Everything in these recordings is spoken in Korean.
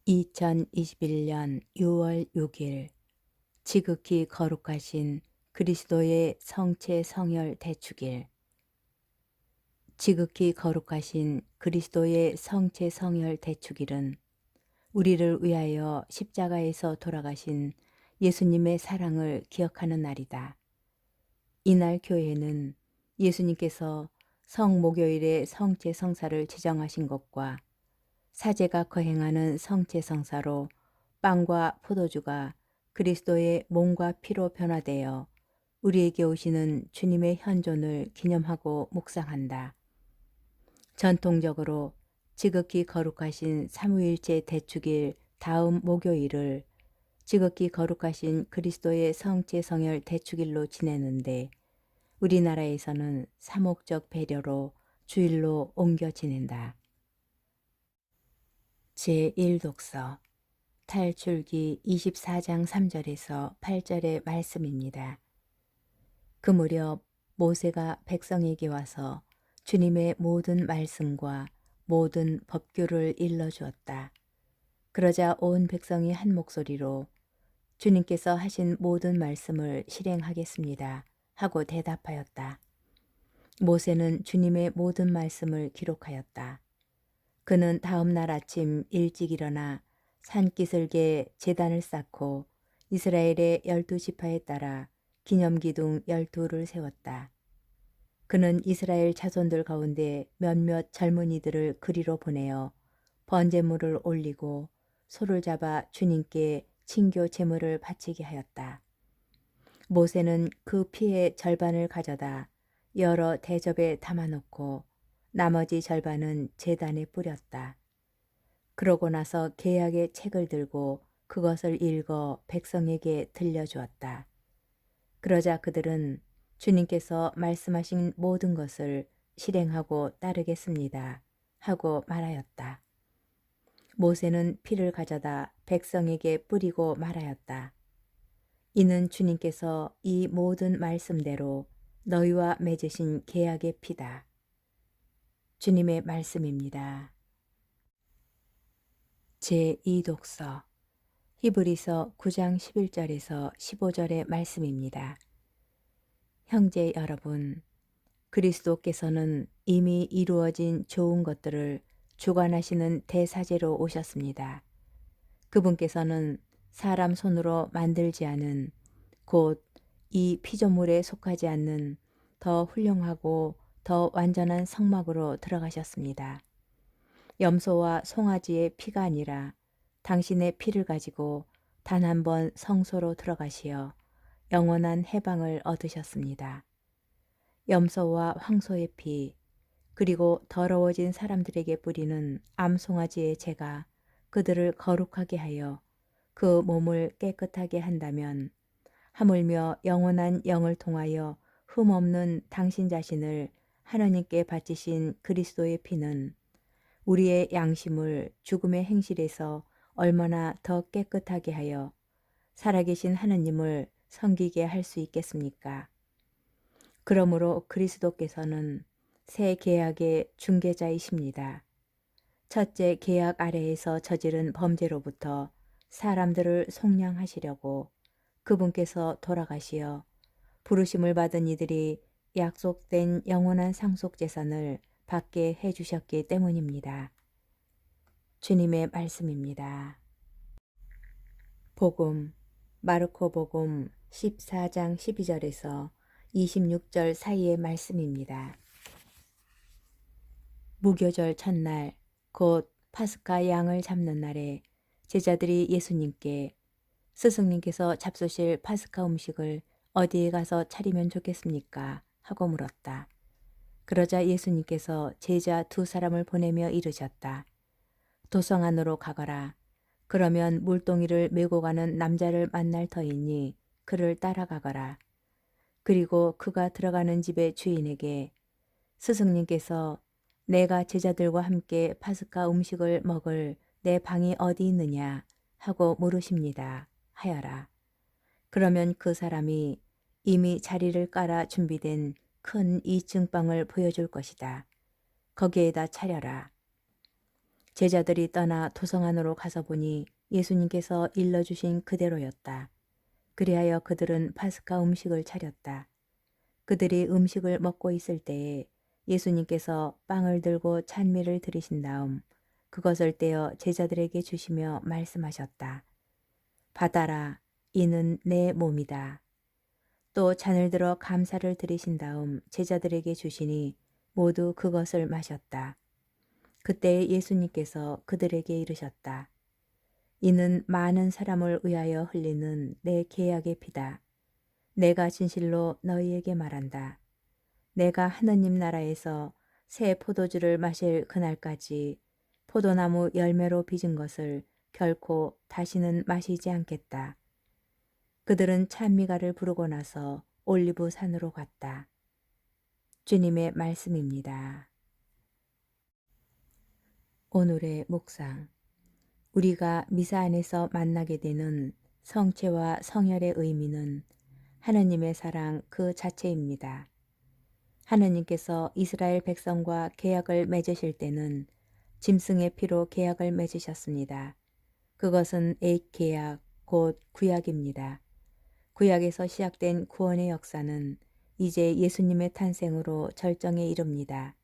2021년 6월 6일 지극히 거룩하신 그리스도의 성체 성혈 대축일. 지극히 거룩하신 그리스도의 성체 성혈 대축일은 우리를 위하여 십자가에서 돌아가신 예수님의 사랑을 기억하는 날이다. 이날 교회는 예수님께서 성목요일에 성체 성사를 지정하신 것과 사제가 거행하는 성체 성사로 빵과 포도주가 그리스도의 몸과 피로 변화되어 우리에게 오시는 주님의 현존을 기념하고 묵상한다. 전통적으로 지극히 거룩하신 삼위일체 대축일 다음 목요일을 지극히 거룩하신 그리스도의 성체 성혈 대축일로 지내는데 우리나라에서는 사목적 배려로 주일로 옮겨 지낸다. 제1독서 탈출기 24장 3절에서 8절의 말씀입니다. 그 무렵 모세가 백성에게 와서 주님의 모든 말씀과 모든 법규를 일러주었다. 그러자 온 백성이 한 목소리로 주님께서 하신 모든 말씀을 실행하겠습니다 하고 대답하였다. 모세는 주님의 모든 말씀을 기록하였다. 그는 다음 날 아침 일찍 일어나 산기슭에 제단을 쌓고 이스라엘의 12지파에 따라 기념기둥 12를 세웠다. 그는 이스라엘 자손들 가운데 몇몇 젊은이들을 그리로 보내어 번제물을 올리고 소를 잡아 주님께 친교 제물을 바치게 하였다. 모세는 그 피의 절반을 가져다 여러 대접에 담아놓고 나머지 절반은 제단에 뿌렸다. 그러고 나서 계약의 책을 들고 그것을 읽어 백성에게 들려주었다. 그러자 그들은 주님께서 말씀하신 모든 것을 실행하고 따르겠습니다 하고 말하였다. 모세는 피를 가져다 백성에게 뿌리고 말하였다. 이는 주님께서 이 모든 말씀대로 너희와 맺으신 계약의 피다. 주님의 말씀입니다. 제2독서 히브리서 9장 11절에서 15절의 말씀입니다. 형제 여러분, 그리스도께서는 이미 이루어진 좋은 것들을 주관하시는 대사제로 오셨습니다. 그분께서는 사람 손으로 만들지 않은 곧 이 피조물에 속하지 않는 더 훌륭하고 더 완전한 성막으로 들어가셨습니다. 염소와 송아지의 피가 아니라 당신의 피를 가지고 단 한 번 성소로 들어가시어 영원한 해방을 얻으셨습니다. 염소와 황소의 피, 그리고 더러워진 사람들에게 뿌리는 암송아지의 재가 그들을 거룩하게 하여 그 몸을 깨끗하게 한다면 하물며 영원한 영을 통하여 흠없는 당신 자신을 하나님께 바치신 그리스도의 피는 우리의 양심을 죽음의 행실에서 얼마나 더 깨끗하게 하여 살아계신 하느님을 섬기게 할 수 있겠습니까? 그러므로 그리스도께서는 새 계약의 중개자이십니다. 첫째 계약 아래에서 저지른 범죄로부터 사람들을 속량하시려고 그분께서 돌아가시어 부르심을 받은 이들이 약속된 영원한 상속재산을 받게 해주셨기 때문입니다. 주님의 말씀입니다. 복음, 마르코 복음 14장 12절에서 26절 사이의 말씀입니다. 무교절 첫날, 곧 파스카 양을 잡는 날에 제자들이 예수님께 스승님께서 잡수실 파스카 음식을 어디에 가서 차리면 좋겠습니까? 하고 물었다. 그러자 예수님께서 제자 2사람을 보내며 이르셨다. 도성 안으로 가거라. 그러면 물동이를 메고 가는 남자를 만날 터이니 그를 따라가거라. 그리고 그가 들어가는 집의 주인에게 스승님께서 내가 제자들과 함께 파스카 음식을 먹을 내 방이 어디 있느냐 하고 물으십니다 하여라. 그러면 그 사람이 이미 자리를 깔아 준비된 큰 2층 방을 보여줄 것이다. 거기에다 차려라. 제자들이 떠나 도성 안으로 가서 보니 예수님께서 일러주신 그대로였다. 그리하여 그들은 파스카 음식을 차렸다. 그들이 음식을 먹고 있을 때에 예수님께서 빵을 들고 찬미를 드리신 다음 그것을 떼어 제자들에게 주시며 말씀하셨다. 받아라, 이는 내 몸이다. 또 잔을 들어 감사를 드리신 다음 제자들에게 주시니 모두 그것을 마셨다. 그때 예수님께서 그들에게 이르셨다. 이는 많은 사람을 위하여 흘리는 내 계약의 피다. 내가 진실로 너희에게 말한다. 내가 하느님 나라에서 새 포도주를 마실 그날까지 포도나무 열매로 빚은 것을 결코 다시는 마시지 않겠다. 그들은 찬미가를 부르고 나서 올리브 산으로 갔다. 주님의 말씀입니다. 오늘의 묵상. 우리가 미사 안에서 만나게 되는 성체와 성혈의 의미는 하느님의 사랑 그 자체입니다. 하느님께서 이스라엘 백성과 계약을 맺으실 때는 짐승의 피로 계약을 맺으셨습니다. 그것은 옛 계약, 곧 구약입니다. 구약에서 시작된 구원의 역사는 이제 예수님의 탄생으로 절정에 이릅니다.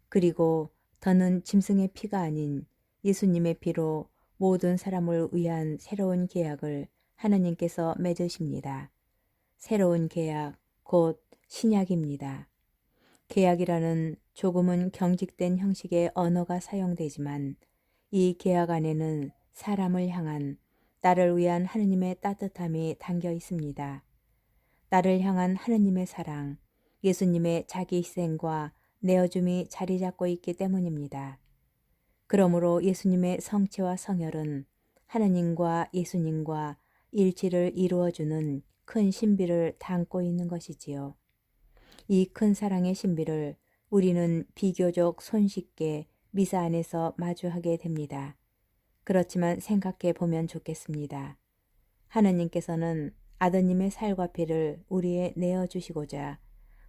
그리고 더는 짐승의 피가 아닌 예수님의 피로 모든 사람을 위한 새로운 계약을 하느님께서 맺으십니다. 새로운 계약, 곧 신약입니다. 계약이라는 조금은 경직된 형식의 언어가 사용되지만 이 계약 안에는 사람을 향한 나를 위한 하느님의 따뜻함이 담겨 있습니다. 나를 향한 하느님의 사랑, 예수님의 자기 희생과 내어줌이 자리 잡고 있기 때문입니다. 그러므로 예수님의 성체와 성혈은 하느님과 예수님과 일치를 이루어주는 큰 신비를 담고 있는 것이지요. 이 큰 사랑의 신비를 우리는 비교적 손쉽게 미사 안에서 마주하게 됩니다. 그렇지만 생각해 보면 좋겠습니다. 하느님께서는 아드님의 살과 피를 우리에 내어주시고자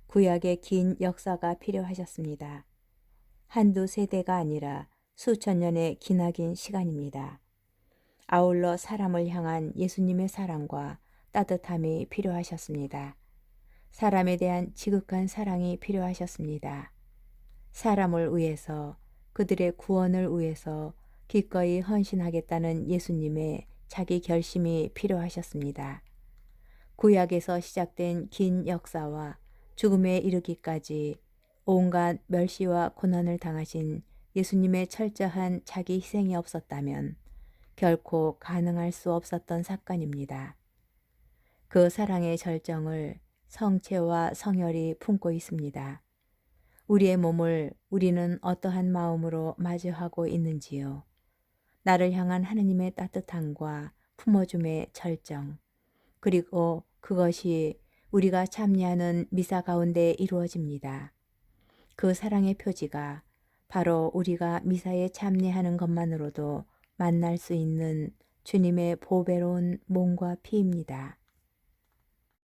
구약의 긴 역사가 필요하셨습니다. 한두 세대가 아니라 수천 년의 기나긴 시간입니다. 아울러 사람을 향한 예수님의 사랑과 따뜻함이 필요하셨습니다. 사람에 대한 지극한 사랑이 필요하셨습니다. 사람을 위해서, 그들의 구원을 위해서 기꺼이 헌신하겠다는 예수님의 자기 결심이 필요하셨습니다. 구약에서 시작된 긴 역사와 죽음에 이르기까지 온갖 멸시와 고난을 당하신 예수님의 철저한 자기 희생이 없었다면 결코 가능할 수 없었던 사건입니다. 그 사랑의 절정을 성체와 성혈이 품고 있습니다. 우리의 몸을 우리는 어떠한 마음으로 마주하고 있는지요. 나를 향한 하느님의 따뜻함과 품어줌의 절정, 그리고 그것이 우리가 참여하는 미사 가운데 이루어집니다. 그 사랑의 표지가 바로 우리가 미사에 참여하는 것만으로도 만날 수 있는 주님의 보배로운 몸과 피입니다.